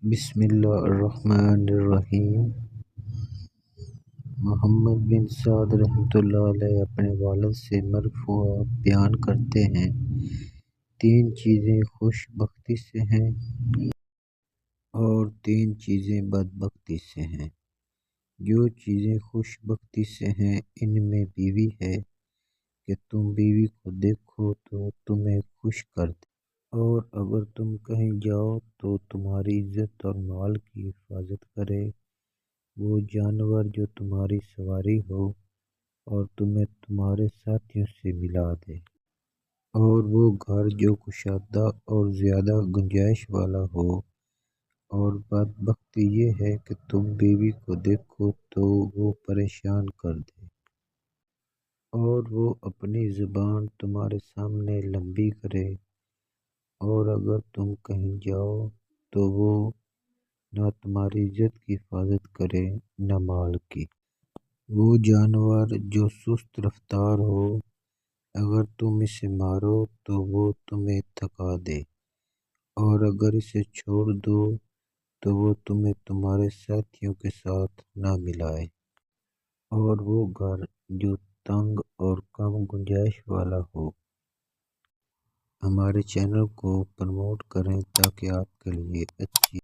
بسم اللہ الرحمن الرحیم۔ محمد بن سعد رحمۃ اللہ علیہ اپنے والد سے مرفوع بیان کرتے ہیں، 3 چیزیں خوش بختی سے ہیں اور 3 چیزیں بدبختی سے ہیں۔ جو چیزیں خوش بختی سے ہیں ان میں بیوی ہے کہ تم بیوی کو دیکھو تو تمہیں خوش کر دے، اور اگر تم کہیں جاؤ تو تمہاری عزت اور مال کی حفاظت کرے، وہ جانور جو تمہاری سواری ہو اور تمہیں تمہارے ساتھیوں سے ملا دے، اور وہ گھر جو کشادہ اور زیادہ گنجائش والا ہو۔ اور بدبختی یہ ہے کہ تم بیوی کو دیکھو تو وہ پریشان کر دے، اور وہ اپنی زبان تمہارے سامنے لمبی کرے، اور اگر تم کہیں جاؤ تو وہ نہ تمہاری عزت کی حفاظت کرے نہ مال کی۔ وہ جانور جو سست رفتار ہو، اگر تم اسے مارو تو وہ تمہیں تھکا دے، اور اگر اسے چھوڑ دو تو وہ تمہیں تمہارے ساتھیوں کے ساتھ نہ ملائے۔ اور وہ گھر جو تنگ اور کم گنجائش والا ہو۔ ہمارے چینل کو پروموٹ کریں تاکہ آپ کے لیے اچھی